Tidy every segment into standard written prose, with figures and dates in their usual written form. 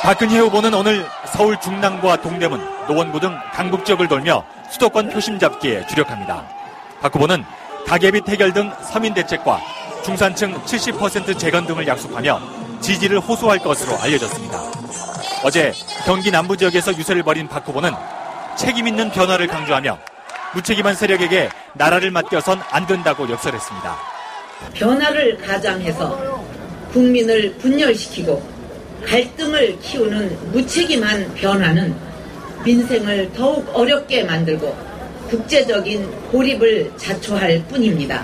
박근혜 후보는 오늘 서울 중랑구와 동대문, 노원구 등 강북 지역을 돌며 수도권 표심 잡기에 주력합니다. 박 후보는 가계빚 해결 등 서민 대책과 중산층 70% 재건 등을 약속하며 지지를 호소할 것으로 알려졌습니다. 어제 경기 남부 지역에서 유세를 벌인 박 후보는 책임 있는 변화를 강조하며 무책임한 세력에게 나라를 맡겨선 안 된다고 역설했습니다. 변화를 가장해서 국민을 분열시키고 갈등을 키우는 무책임한 변화는 민생을 더욱 어렵게 만들고 국제적인 고립을 자초할 뿐입니다.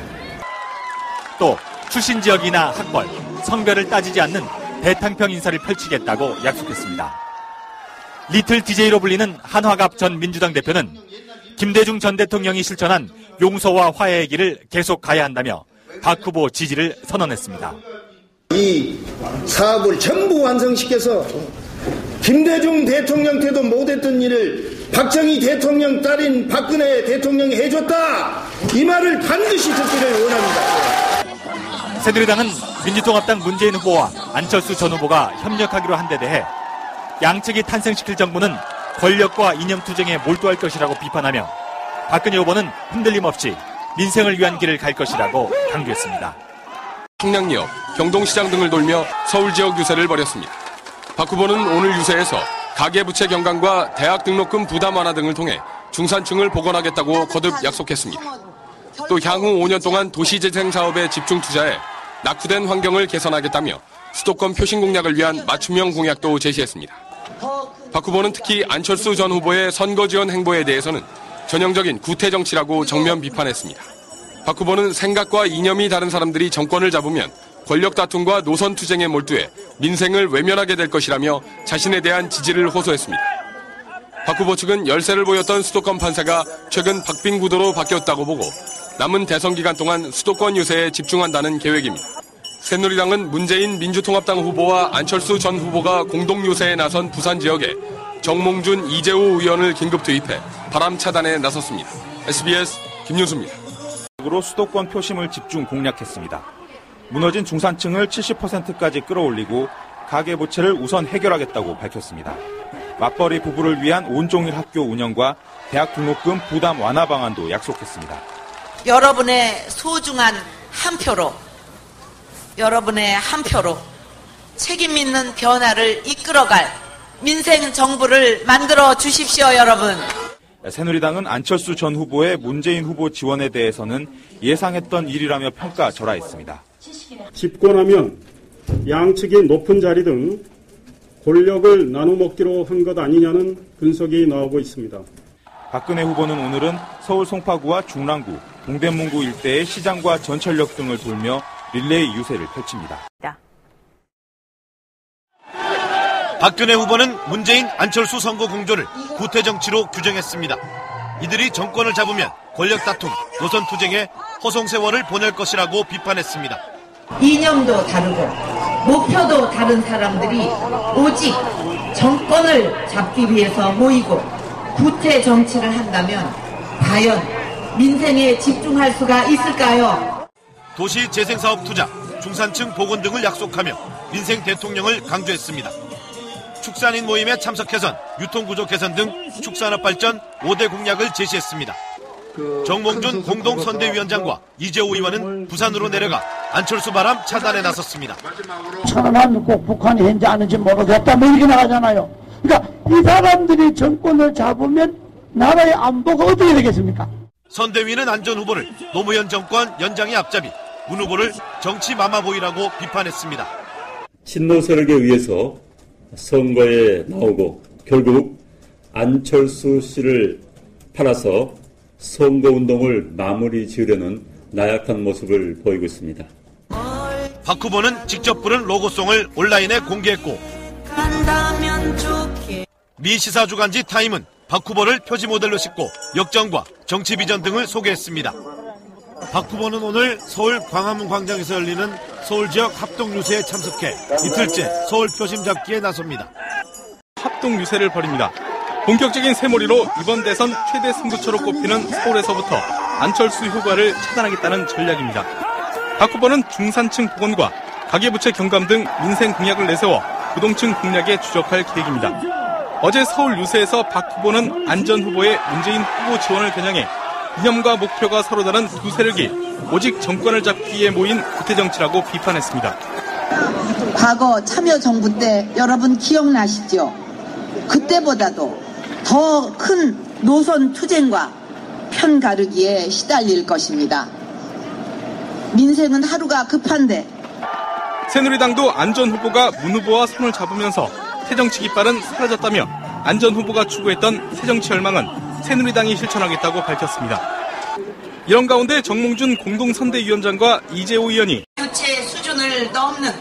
또 출신 지역이나 학벌, 성별을 따지지 않는 대탕평 인사를 펼치겠다고 약속했습니다. 리틀 DJ로 불리는 한화갑 전 민주당 대표는 김대중 전 대통령이 실천한 용서와 화해의 길을 계속 가야 한다며 박 후보 지지를 선언했습니다. 이 사업을 전부 완성시켜서 김대중 대통령 때도 못했던 일을 박정희 대통령 딸인 박근혜 대통령이 해줬다. 이 말을 반드시 듣기를 원합니다. 새누리당은 민주통합당 문재인 후보와 안철수 전 후보가 협력하기로 한 데 대해 양측이 탄생시킬 정부는 권력과 이념투쟁에 몰두할 것이라고 비판하며 박근혜 후보는 흔들림 없이 민생을 위한 길을 갈 것이라고 강조했습니다. 청량리역, 경동시장 등을 돌며 서울 지역 유세를 벌였습니다. 박 후보는 오늘 유세에서 가계부채 경감과 대학 등록금 부담 완화 등을 통해 중산층을 복원하겠다고 거듭 약속했습니다. 또 향후 5년 동안 도시재생 사업에 집중 투자해 낙후된 환경을 개선하겠다며 수도권 표심 공략을 위한 맞춤형 공약도 제시했습니다. 박 후보는 특히 안철수 전 후보의 선거 지원 행보에 대해서는 전형적인 구태 정치라고 정면 비판했습니다. 박 후보는 생각과 이념이 다른 사람들이 정권을 잡으면 권력 다툼과 노선 투쟁에 몰두해 민생을 외면하게 될 것이라며 자신에 대한 지지를 호소했습니다. 박 후보 측은 열세를 보였던 수도권 판세가 최근 박빙 구도로 바뀌었다고 보고 남은 대선 기간 동안 수도권 유세에 집중한다는 계획입니다. 새누리당은 문재인 민주통합당 후보와 안철수 전 후보가 공동 유세에 나선 부산 지역에 정몽준, 이재호 의원을 긴급 투입해 바람 차단에 나섰습니다. SBS 김윤수입니다. 수도권 표심을 집중 공략했습니다. 무너진 중산층을 70%까지 끌어올리고 가계부채를 우선 해결하겠다고 밝혔습니다. 맞벌이 부부를 위한 온종일 학교 운영과 대학 등록금 부담 완화 방안도 약속했습니다. 여러분의 소중한 한 표로 책임 있는 변화를 이끌어갈 민생 정부를 만들어 주십시오, 여러분. 새누리당은 안철수 전 후보의 문재인 후보 지원에 대해서는 예상했던 일이라며 평가절하했습니다. 집권하면 양측이 높은 자리 등 권력을 나눠먹기로 한 것 아니냐는 분석이 나오고 있습니다. 박근혜 후보는 오늘은 서울 송파구와 중랑구, 동대문구 일대의 시장과 전철역 등을 돌며 릴레이 유세를 펼칩니다. 박근혜 후보는 문재인, 안철수 선거 공조를 구태 정치로 규정했습니다. 이들이 정권을 잡으면 권력 다툼, 노선 투쟁에 허송세월을 보낼 것이라고 비판했습니다. 이념도 다르고 목표도 다른 사람들이 오직 정권을 잡기 위해서 모이고 구태 정치를 한다면 과연 민생에 집중할 수가 있을까요? 도시 재생사업 투자, 중산층 복원 등을 약속하며 민생 대통령을 강조했습니다. 축산인 모임에 참석해선 유통구조 개선 등 축산업 발전 5대 공약을 제시했습니다. 정몽준 공동선대위원장과 이재호 의원은 부산으로 내려가 안철수 바람 차단에 나섰습니다. 천안함 꼭 북한이 현재 아는지 모르겠다 뭐 이렇게 나가잖아요. 그러니까 이 사람들이 정권을 잡으면 나라의 안보가 어떻게 되겠습니까? 선대위는 안 전 후보를 노무현 정권 연장의 앞잡이, 문 후보를 정치 마마보이라고 비판했습니다. 친노 세력에 의해서 선거에 나오고 결국 안철수 씨를 팔아서 선거운동을 마무리 지으려는 나약한 모습을 보이고 있습니다. 박 후보는 직접 부른 로고송을 온라인에 공개했고 미 시사주간지 타임은 박 후보를 표지 모델로 싣고 역정과 정치 비전 등을 소개했습니다. 박 후보는 오늘 서울 광화문 광장에서 열리는 서울 지역 합동 유세에 참석해 이틀째 서울 표심 잡기에 나섭니다. 합동 유세를 벌입니다. 본격적인 새몰이로 이번 대선 최대 승부처로 꼽히는 서울에서부터 안철수 후보를 차단하겠다는 전략입니다. 박 후보는 중산층 복원과 가계부채 경감 등 민생 공약을 내세워 부동층 공략에 주력할 계획입니다. 어제 서울 유세에서 박 후보는 안 전 후보의 문재인 후보 지원을 겨냥해 이념과 목표가 서로 다른 두 세력이 오직 정권을 잡기 위해 모인 구태정치라고 비판했습니다. 과거 참여정부 때 여러분 기억나시죠? 그때보다도 더 큰 노선 투쟁과 편가르기에 시달릴 것입니다. 민생은 하루가 급한데. 새누리당도 안 전 후보가 문 후보와 손을 잡으면서 새정치 깃발은 사라졌다며 안 전 후보가 추구했던 새정치 열망은 새누리당이 실천하겠다고 밝혔습니다. 이런 가운데 정몽준 공동선대위원장과 이재호 의원이 교체 수준을 넘는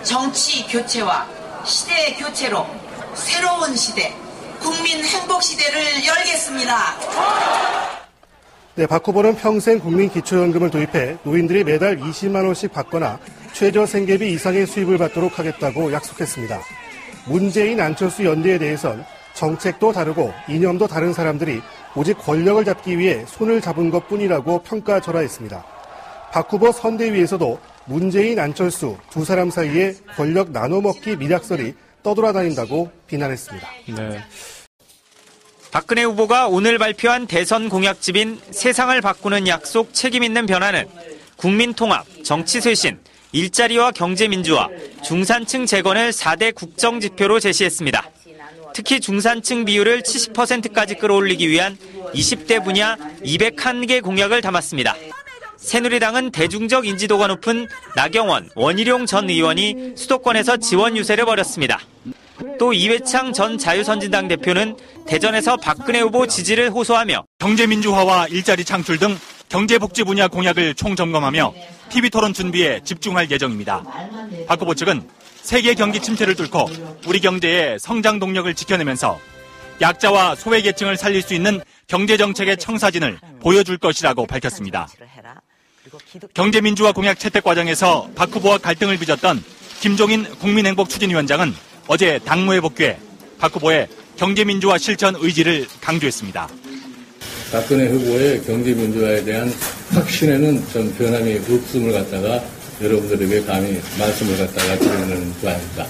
정치 교체와 시대 교체로 새로운 시대, 국민 행복 시대를 열겠습니다. 네, 박 후보는 평생 국민기초연금을 도입해 노인들이 매달 20만 원씩 받거나 최저 생계비 이상의 수입을 받도록 하겠다고 약속했습니다. 문재인 안철수 연대에 대해선 정책도 다르고 이념도 다른 사람들이 오직 권력을 잡기 위해 손을 잡은 것뿐이라고 평가절하했습니다. 박 후보 선대위에서도 문재인 안철수 두 사람 사이에 권력 나눠먹기 미락설이 떠돌아다닌다고 비난했습니다. 네. 박근혜 후보가 오늘 발표한 대선 공약집인 세상을 바꾸는 약속 책임있는 변화는 국민통합, 정치쇄신, 일자리와 경제민주화, 중산층 재건을 4대 국정지표로 제시했습니다. 특히 중산층 비율을 70%까지 끌어올리기 위한 20대 분야 201개 공약을 담았습니다. 새누리당은 대중적 인지도가 높은 나경원, 원희룡 전 의원이 수도권에서 지원 유세를 벌였습니다. 또 이회창 전 자유선진당 대표는 대전에서 박근혜 후보 지지를 호소하며 경제민주화와 일자리 창출 등 경제복지 분야 공약을 총점검하며 TV토론 준비에 집중할 예정입니다. 박 후보 측은 세계 경기 침체를 뚫고 우리 경제의 성장 동력을 지켜내면서 약자와 소외계층을 살릴 수 있는 경제정책의 청사진을 보여줄 것이라고 밝혔습니다. 경제민주화 공약 채택 과정에서 박 후보와 갈등을 빚었던 김종인 국민행복추진위원장은 어제 당무에 복귀해 박 후보의 경제민주화 실천 의지를 강조했습니다. 박근혜 후보의 경제민주화에 대한 확신에는 좀 변함이 없음을 갖다가 여러분들에게 감히 말씀을 갖다가 드리는 바입니다.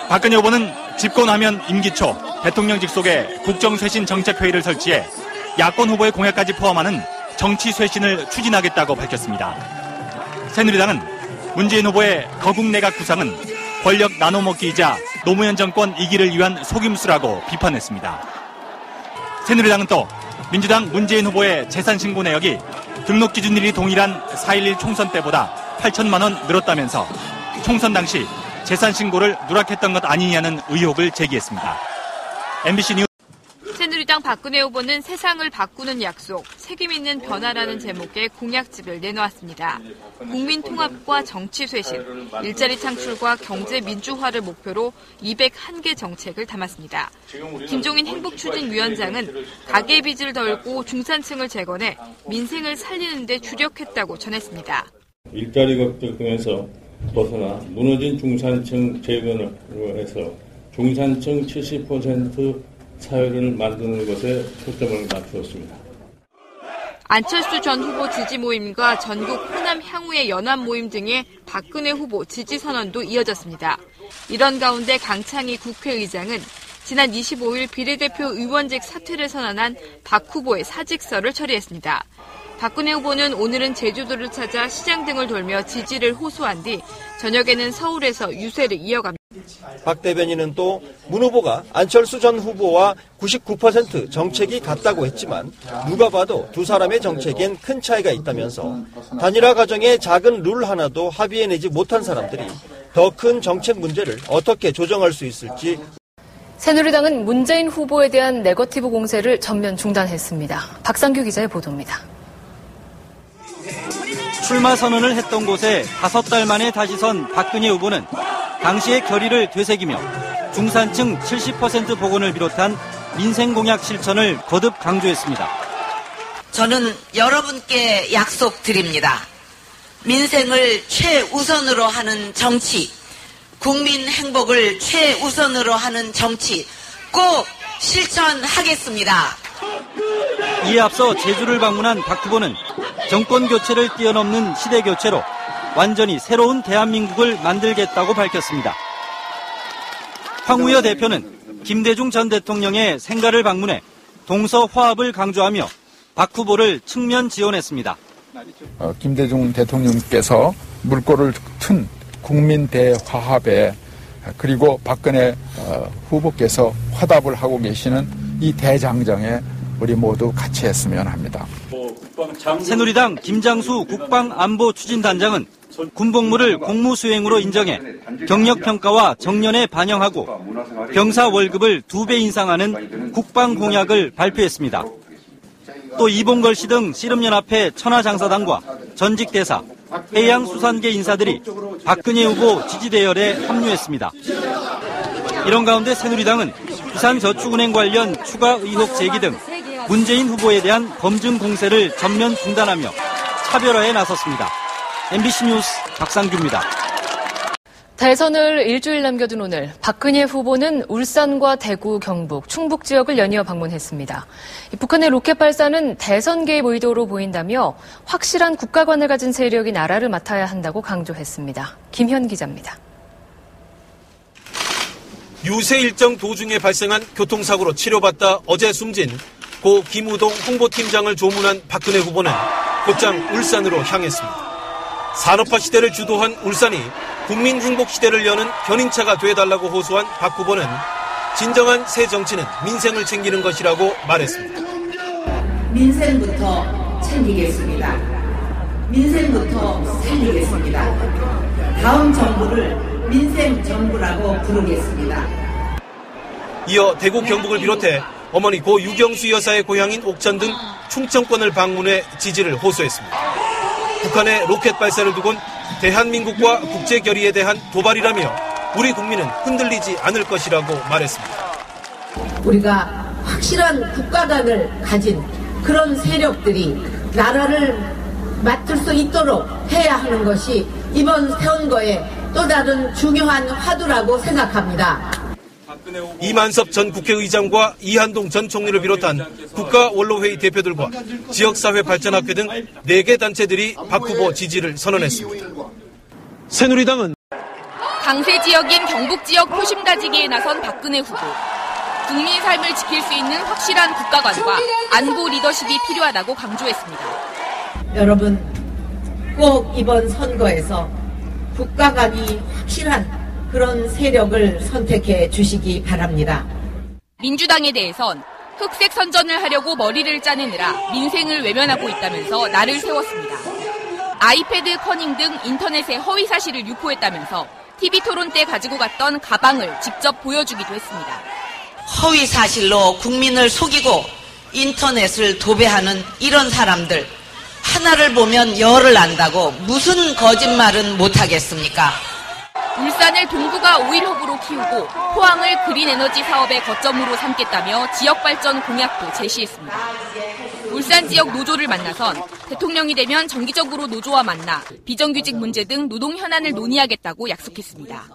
박근혜 후보는 집권하면 임기 초 대통령 직속의 국정쇄신 정책회의를 설치해 야권 후보의 공약까지 포함하는 정치쇄신을 추진하겠다고 밝혔습니다. 새누리당은 문재인 후보의 거국 내각 구상은 권력 나눠먹기이자 노무현 정권 이기를 위한 속임수라고 비판했습니다. 새누리당은 또 민주당 문재인 후보의 재산신고 내역이 등록 기준일이 동일한 4.11 총선 때보다 8천만 원 늘었다면서 총선 당시 재산신고를 누락했던 것 아니냐는 의혹을 제기했습니다. MBC 뉴스 새누리당 박근혜 후보는 세상을 바꾸는 약속, 책임있는 변화라는 제목의 공약집을 내놓았습니다. 국민 통합과 정치 쇄신, 일자리 창출과 경제 민주화를 목표로 201개 정책을 담았습니다. 김종인 행복추진위원장은 가계 빚을 덜고 중산층을 재건해 민생을 살리는 데 주력했다고 전했습니다. 일자리 걱정에서 벗어나 무너진 중산층 재건을 해서 중산층 70% 사회를 만드는 것에 초점을 맞추었습니다. 안철수 전 후보 지지 모임과 전국 호남 향후의 연합 모임 등의 박근혜 후보 지지 선언도 이어졌습니다. 이런 가운데 강창희 국회의장은 지난 25일 비례대표 의원직 사퇴를 선언한 박 후보의 사직서를 처리했습니다. 박근혜 후보는 오늘은 제주도를 찾아 시장 등을 돌며 지지를 호소한 뒤 저녁에는 서울에서 유세를 이어갑니다. 박 대변인은 또 문 후보가 안철수 전 후보와 99% 정책이 같다고 했지만 누가 봐도 두 사람의 정책엔 큰 차이가 있다면서 단일화 과정에 작은 룰 하나도 합의해내지 못한 사람들이 더 큰 정책 문제를 어떻게 조정할 수 있을지. 새누리당은 문재인 후보에 대한 네거티브 공세를 전면 중단했습니다. 박상규 기자의 보도입니다. 출마 선언을 했던 곳에 5달 만에 다시 선 박근혜 후보는 당시의 결의를 되새기며 중산층 70% 복원을 비롯한 민생 공약 실천을 거듭 강조했습니다. 저는 여러분께 약속드립니다. 민생을 최우선으로 하는 정치, 국민 행복을 최우선으로 하는 정치 꼭 실천하겠습니다. 이에 앞서 제주를 방문한 박 후보는 정권 교체를 뛰어넘는 시대 교체로 완전히 새로운 대한민국을 만들겠다고 밝혔습니다. 황우여 대표는 김대중 전 대통령의 생가를 방문해 동서 화합을 강조하며 박 후보를 측면 지원했습니다. 김대중 대통령께서 물꼬를 튼 국민 대화합에 그리고 박근혜 후보께서 화답을 하고 계시는 이 대장정에 우리 모두 같이 했으면 합니다. 새누리당 김장수 국방안보추진단장은 군복무를 공무수행으로 인정해 경력평가와 정년에 반영하고 병사 월급을 2배 인상하는 국방공약을 발표했습니다. 또 이봉걸 씨 등 씨름연합회 천하장사단과 전직대사, 해양수산계 인사들이 박근혜 후보 지지대열에 합류했습니다. 이런 가운데 새누리당은 부산저축은행 관련 추가 의혹 제기 등 문재인 후보에 대한 검증 공세를 전면 중단하며 차별화에 나섰습니다. MBC 뉴스 박상규입니다. 대선을 일주일 남겨둔 오늘 박근혜 후보는 울산과 대구, 경북, 충북 지역을 연이어 방문했습니다. 북한의 로켓 발사는 대선 개입 의도로 보인다며 확실한 국가관을 가진 세력이 나라를 맡아야 한다고 강조했습니다. 김현 기자입니다. 유세 일정 도중에 발생한 교통사고로 치료받다 어제 숨진 고 김우동 홍보팀장을 조문한 박근혜 후보는 곧장 울산으로 향했습니다. 산업화 시대를 주도한 울산이 국민 행복 시대를 여는 견인차가 돼달라고 호소한 박 후보는 진정한 새 정치는 민생을 챙기는 것이라고 말했습니다. 민생부터 챙기겠습니다. 민생부터 살리겠습니다. 다음 정부를 민생 정부라고 부르겠습니다. 이어 대구 경북을 비롯해 어머니 고 유경수 여사의 고향인 옥천 등 충청권을 방문해 지지를 호소했습니다. 북한의 로켓 발사를 두곤 대한민국과 국제결의에 대한 도발이라며 우리 국민은 흔들리지 않을 것이라고 말했습니다. 우리가 확실한 국가관을 가진 그런 세력들이 나라를 맡을 수 있도록 해야 하는 것이 이번 선거의 또 다른 중요한 화두라고 생각합니다. 이만섭 전 국회의장과 이한동 전 총리를 비롯한 국가원로회의 대표들과 지역사회 발전학회 등 4개 단체들이 박 후보 지지를 선언했습니다. 새누리당은 강세 지역인 경북 지역 표심 다지기에 나선 박근혜 후보. 국민 삶을 지킬 수 있는 확실한 국가관과 안보 리더십이 필요하다고 강조했습니다. 여러분 꼭 이번 선거에서 국가관이 확실한 그런 세력을 선택해 주시기 바랍니다. 민주당에 대해선 흑색 선전을 하려고 머리를 짜내느라 민생을 외면하고 있다면서 날을 세웠습니다. 아이패드 커닝 등 인터넷에 허위 사실을 유포했다면서 TV토론 때 가지고 갔던 가방을 직접 보여주기도 했습니다. 허위 사실로 국민을 속이고 인터넷을 도배하는 이런 사람들 하나를 보면 열을 안다고 무슨 거짓말은 못하겠습니까? 울산을 동부가 오일 허브로 키우고 포항을 그린 에너지 사업의 거점으로 삼겠다며 지역 발전 공약도 제시했습니다. 울산 지역 노조를 만나선 대통령이 되면 정기적으로 노조와 만나 비정규직 문제 등 노동 현안을 논의하겠다고 약속했습니다.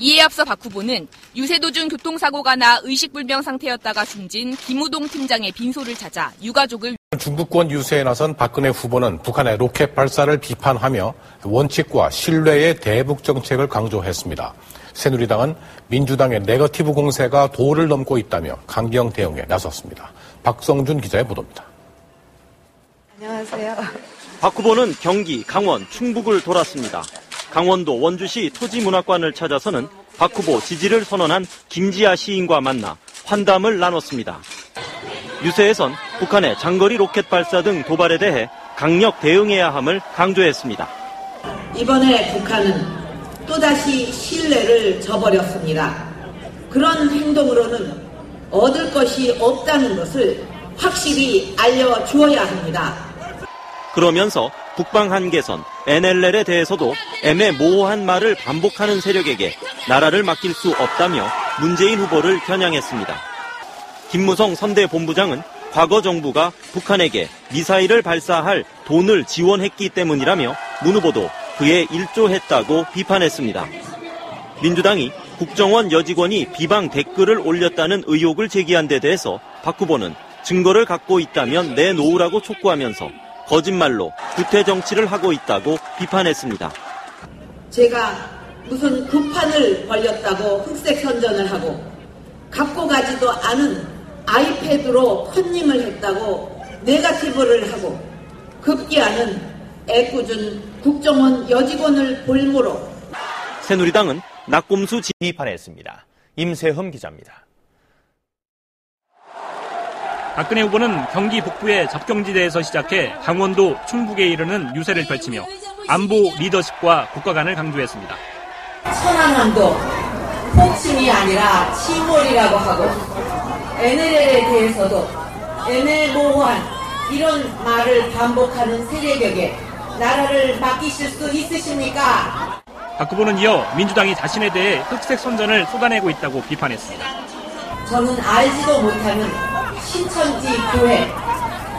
이에 앞서 박 후보는 유세 도중 교통사고가 나 의식불명 상태였다가 숨진 김우동 팀장의 빈소를 찾아 유가족을 중부권 유세에 나선 박근혜 후보는 북한의 로켓 발사를 비판하며 원칙과 신뢰의 대북 정책을 강조했습니다. 새누리당은 민주당의 네거티브 공세가 도를 넘고 있다며 강경 대응에 나섰습니다. 박성준 기자의 보도입니다. 안녕하세요. 박 후보는 경기, 강원, 충북을 돌았습니다. 강원도 원주시 토지문화관을 찾아서는 박 후보 지지를 선언한 김지아 시인과 만나 환담을 나눴습니다. 유세에선 북한의 장거리 로켓 발사 등 도발에 대해 강력 대응해야 함을 강조했습니다. 이번에 북한은 또다시 신뢰를 저버렸습니다. 그런 행동으로는 얻을 것이 없다는 것을 확실히 알려주어야 합니다. 그러면서 북방 한계선, NLL에 대해서도 애매모호한 말을 반복하는 세력에게 나라를 맡길 수 없다며 문재인 후보를 겨냥했습니다. 김무성 선대본부장은 과거 정부가 북한에게 미사일을 발사할 돈을 지원했기 때문이라며 문 후보도 그에 일조했다고 비판했습니다. 민주당이 국정원 여직원이 비방 댓글을 올렸다는 의혹을 제기한 데 대해서 박 후보는 증거를 갖고 있다면 내놓으라고 촉구하면서 거짓말로 구태 정치를 하고 있다고 비판했습니다. 제가 무슨 구판을 벌렸다고 흑색 선전을 하고 갖고 가지도 않은 아이패드로 컨닝을 했다고 네거티브를 하고 급기야는 애꿎은 국정원 여직원을 볼모로 새누리당은 낙곰수 비판했습니다. 임세흠 기자입니다. 박근혜 후보는 경기 북부의 접경지대에서 시작해 강원도, 충북에 이르는 유세를 펼치며 안보 리더십과 국가관을 강조했습니다. 천안함도 폭침이 아니라 침몰이라고 하고 NLL에 대해서도 애매모호한 이런 말을 반복하는 세력에게 나라를 맡기실 수 있으십니까? 박 후보는 이어 민주당이 자신에 대해 흑색 선전을 쏟아내고 있다고 비판했습니다. 저는 알지도 못하는 신천지 교회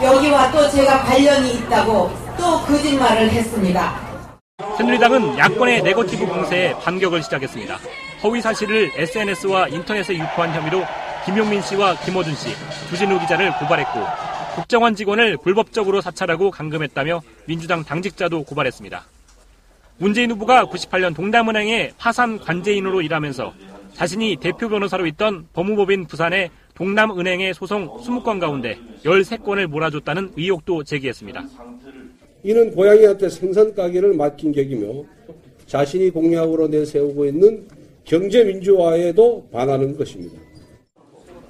여기와 또 제가 관련이 있다고 또 거짓말을 했습니다. 새누리당은 야권의 네거티브 공세에 반격을 시작했습니다. 허위 사실을 SNS와 인터넷에 유포한 혐의로 김용민 씨와 김어준 씨, 주진우 기자를 고발했고 국정원 직원을 불법적으로 사찰하고 감금했다며 민주당 당직자도 고발했습니다. 문재인 후보가 98년 동남은행의 파산 관제인으로 일하면서 자신이 대표 변호사로 있던 법무법인 부산의 동남은행의 소송 20건 가운데 13건을 몰아줬다는 의혹도 제기했습니다. 이는 고양이한테 생선 가게를 맡긴 격이며 자신이 공약으로 내세우고 있는 경제민주화에도 반하는 것입니다.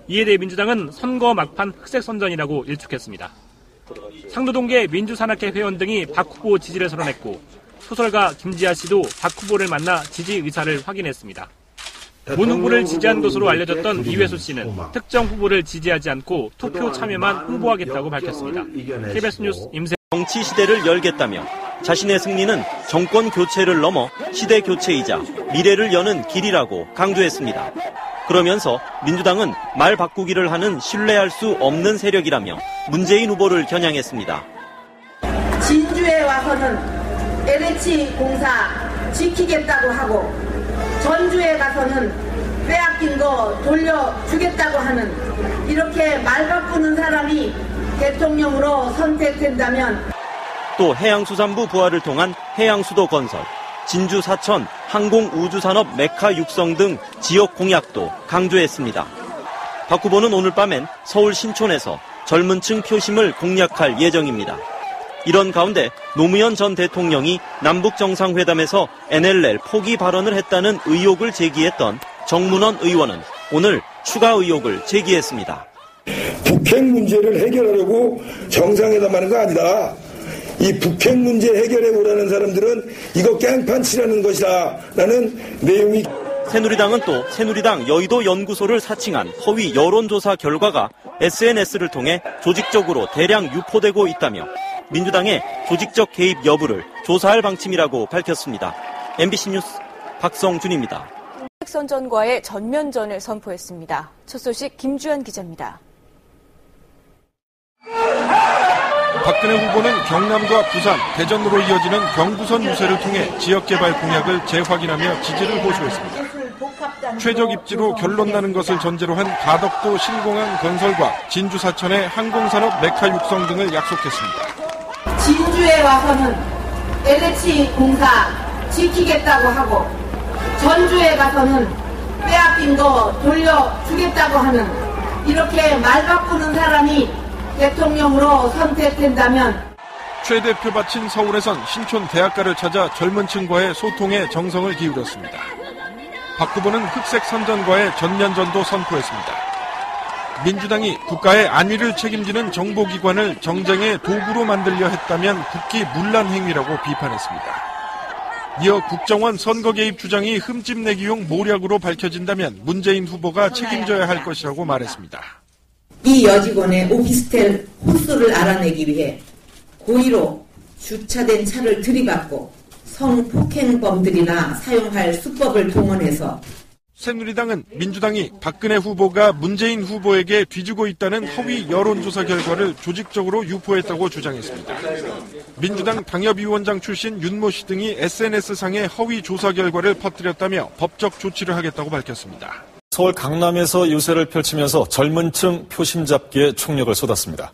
이에 대해 민주당은 선거 막판 흑색 선전이라고 일축했습니다. 상도동계 민주산악회 회원 등이 박 후보 지지를 선언했고 소설가 김지아 씨도 박 후보를 만나 지지 의사를 확인했습니다. 문 후보를 지지한 것으로 알려졌던 이회수 씨는 특정 후보를 지지하지 않고 투표 참여만 홍보하겠다고 밝혔습니다. KBS 뉴스 임세. 정치 시대를 열겠다며 자신의 승리는 정권 교체를 넘어 시대 교체이자 미래를 여는 길이라고 강조했습니다. 그러면서 민주당은 말 바꾸기를 하는 신뢰할 수 없는 세력이라며 문재인 후보를 겨냥했습니다. 진주에 와서는 LH 공사 지키겠다고 하고 전주에 가서는 빼앗긴 거 돌려주겠다고 하는 이렇게 말 바꾸는 사람이 대통령으로 선택된다면 또 해양수산부 부활을 통한 해양수도 건설, 진주 사천 항공우주산업 메카 육성 등 지역 공약도 강조했습니다. 박 후보는 오늘 밤엔 서울 신촌에서 젊은 층 표심을 공략할 예정입니다. 이런 가운데 노무현 전 대통령이 남북정상회담에서 NLL 포기 발언을 했다는 의혹을 제기했던 정문원 의원은 오늘 추가 의혹을 제기했습니다. 북핵 문제를 해결하려고 정상회담하는 거 아니다. 이 북핵 문제 해결해 오라는 사람들은 이거 깽판 치라는 것이다 라는 내용이. 새누리당은 또 새누리당 여의도 연구소를 사칭한 허위 여론조사 결과가 SNS를 통해 조직적으로 대량 유포되고 있다며 민주당의 조직적 개입 여부를 조사할 방침이라고 밝혔습니다. MBC 뉴스 박성준입니다. 선전과의 전면전을 선포했습니다. 첫 소식 김주현 기자입니다. 박근혜 후보는 경남과 부산, 대전으로 이어지는 경부선 유세를 통해 지역개발 공약을 재확인하며 지지를 호소했습니다. 최적 입지로 결론 나는 것을 전제로 한 가덕도 신공항 건설과 진주 사천의 항공산업 메카 육성 등을 약속했습니다. 진주에 와서는 LH 공사 지키겠다고 하고 전주에 가서는 빼앗긴 거 돌려주겠다고 하는 이렇게 말 바꾸는 사람이 대통령으로 선택된다면 최 대표 바친 서울에선 신촌 대학가를 찾아 젊은 층과의 소통에 정성을 기울였습니다. 박 후보는 흑색 선전과의 전면전도 선포했습니다. 민주당이 국가의 안위를 책임지는 정보기관을 정쟁의 도구로 만들려 했다면 국기 문란 행위라고 비판했습니다. 이어 국정원 선거 개입 주장이 흠집내기용 모략으로 밝혀진다면 문재인 후보가 책임져야 할 것이라고 말했습니다. 이 여직원의 오피스텔 호수를 알아내기 위해 고의로 주차된 차를 들이받고 성폭행범들이나 사용할 수법을 동원해서 새누리당은 민주당이 박근혜 후보가 문재인 후보에게 뒤지고 있다는 허위 여론조사 결과를 조직적으로 유포했다고 주장했습니다. 민주당 당협위원장 출신 윤모 씨 등이 SNS상의 허위 조사 결과를 퍼뜨렸다며 법적 조치를 하겠다고 밝혔습니다. 서울 강남에서 유세를 펼치면서 젊은 층 표심 잡기에 총력을 쏟았습니다.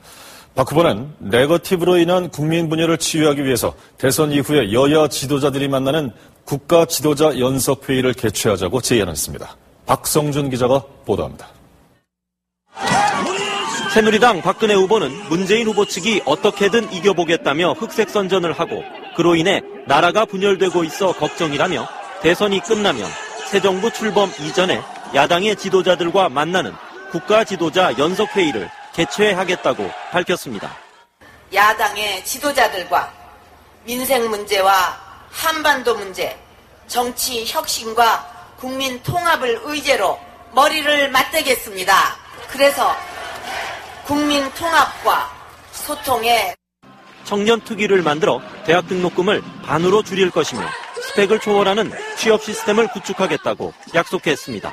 박 후보는 네거티브로 인한 국민 분열을 치유하기 위해서 대선 이후에 여야 지도자들이 만나는 국가 지도자 연석회의를 개최하자고 제안했습니다. 박성준 기자가 보도합니다. 새누리당 박근혜 후보는 문재인 후보 측이 어떻게든 이겨보겠다며 흑색 선전을 하고 그로 인해 나라가 분열되고 있어 걱정이라며 대선이 끝나면 새 정부 출범 이전에 야당의 지도자들과 만나는 국가 지도자 연석회의를 개최하겠다고 밝혔습니다. 야당의 지도자들과 민생 문제와 한반도 문제, 정치 혁신과 국민 통합을 의제로 머리를 맞대겠습니다. 그래서 국민 통합과 소통에 청년 특위를 만들어 대학 등록금을 반으로 줄일 것이며 스펙을 초월하는 취업 시스템을 구축하겠다고 약속했습니다.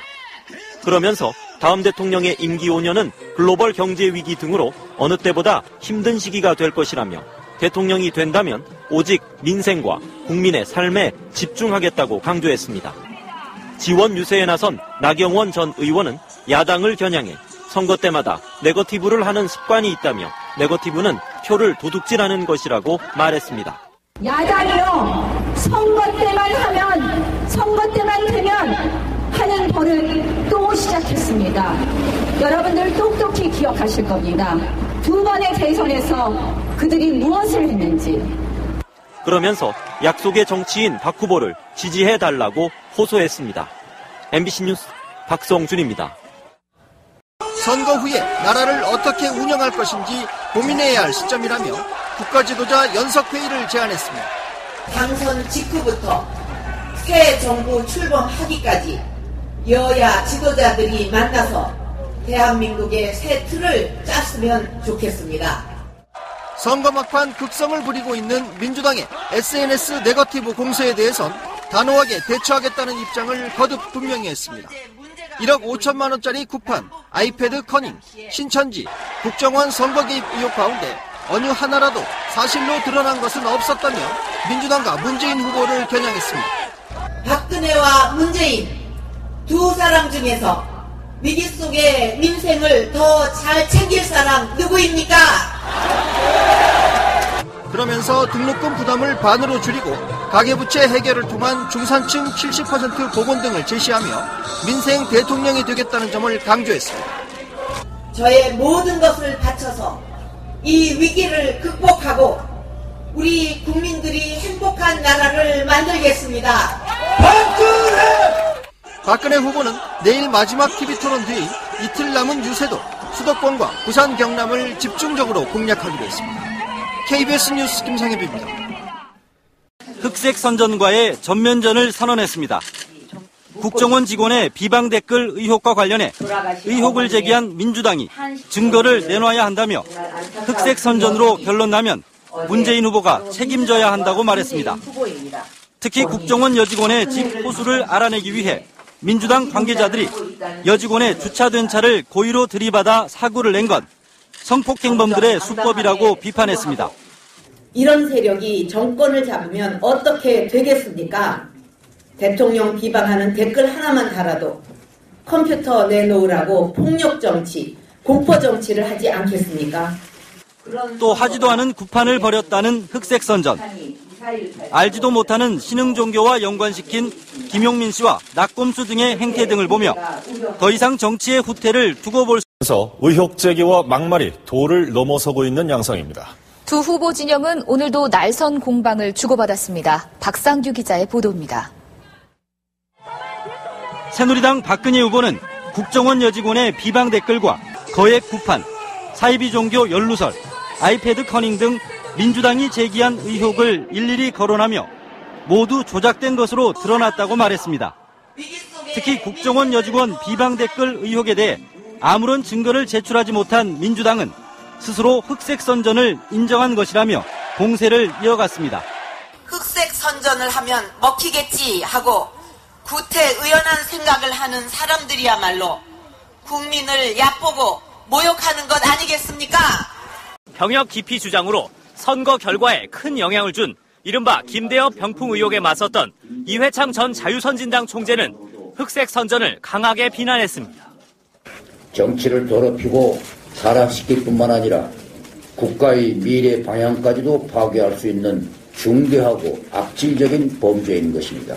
그러면서 다음 대통령의 임기 5년은 글로벌 경제 위기 등으로 어느 때보다 힘든 시기가 될 것이라며 대통령이 된다면 오직 민생과 국민의 삶에 집중하겠다고 강조했습니다. 지원 유세에 나선 나경원 전 의원은 야당을 겨냥해 선거 때마다 네거티브를 하는 습관이 있다며 네거티브는 표를 도둑질하는 것이라고 말했습니다. 야당이요, 선거 때만 되면 하는 버릇 또 시작했습니다. 여러분들 똑똑히 기억하실 겁니다. 두 번의 대선에서 그들이 무엇을 했는지. 그러면서 약속의 정치인 박 후보를 지지해달라고 호소했습니다. MBC 뉴스 박성준입니다. 선거 후에 나라를 어떻게 운영할 것인지 고민해야 할 시점이라며 국가지도자 연석회의를 제안했습니다. 당선 직후부터 새 정부 출범하기까지 여야 지도자들이 만나서 대한민국의 새 틀을 짰으면 좋겠습니다. 선거 막판 극성을 부리고 있는 민주당의 SNS 네거티브 공세에 대해선 단호하게 대처하겠다는 입장을 거듭 분명히 했습니다. 1억 5천만 원짜리 쿠판, 아이패드 커닝, 신천지, 국정원 선거 개입 의혹 가운데 어느 하나라도 사실로 드러난 것은 없었다며 민주당과 문재인 후보를 겨냥했습니다. 박근혜와 문재인 두 사람 중에서 위기 속에 민생을 더 잘 챙길 사람 누구입니까? 그러면서 등록금 부담을 반으로 줄이고 가계부채 해결을 통한 중산층 70% 복원 등을 제시하며 민생 대통령이 되겠다는 점을 강조했습니다. 저의 모든 것을 바쳐서 이 위기를 극복하고 우리 국민들이 행복한 나라를 만들겠습니다. 박근혜 후보는 내일 마지막 TV토론 뒤 이틀 남은 유세도 수도권과 부산 경남을 집중적으로 공략하기로 했습니다. KBS 뉴스 김상엽입니다. 흑색 선전과의 전면전을 선언했습니다. 국정원 직원의 비방 댓글 의혹과 관련해 의혹을 제기한 민주당이 증거를 내놔야 한다며 흑색 선전으로 결론 나면 문재인 후보가 책임져야 한다고 말했습니다. 특히 국정원 여직원의 집 호수를 알아내기 위해 민주당 관계자들이 여직원의 주차된 차를 고의로 들이받아 사고를 낸 건 성폭행범들의 수법이라고 비판했습니다. 이런 세력이 정권을 잡으면 어떻게 되겠습니까? 대통령 비방하는 댓글 하나만 달아도 컴퓨터 내놓으라고 폭력정치, 공포정치를 하지 않겠습니까? 또 하지도 않은 구판을 벌였다는 흑색 선전. 알지도 못하는 신흥 종교와 연관시킨 김용민 씨와 낙곰수 등의 행태 등을 보며 더 이상 정치의 후퇴를 두고 볼 수 그래서 의혹 제기와 막말이 도를 넘어서고 있는 양상입니다. 두 후보 진영은 오늘도 날선 공방을 주고받았습니다. 박상규 기자의 보도입니다. 새누리당 박근혜 후보는 국정원 여직원의 비방 댓글과 거액 구판, 사이비 종교 연루설, 아이패드 커닝 등 민주당이 제기한 의혹을 일일이 거론하며 모두 조작된 것으로 드러났다고 말했습니다. 특히 국정원 여직원 비방 댓글 의혹에 대해 아무런 증거를 제출하지 못한 민주당은 스스로 흑색 선전을 인정한 것이라며 공세를 이어갔습니다. 흑색 선전을 하면 먹히겠지 하고 구태의연한 생각을 하는 사람들이야말로 국민을 얕보고 모욕하는 것 아니겠습니까? 병역 기피 주장으로 선거 결과에 큰 영향을 준 이른바 김대엽 병풍 의혹에 맞섰던 이회창 전 자유선진당 총재는 흑색 선전을 강하게 비난했습니다. 정치를 더럽히고 타락시킬 뿐만 아니라 국가의 미래 방향까지도 파괴할 수 있는 중대하고 악질적인 범죄인 것입니다.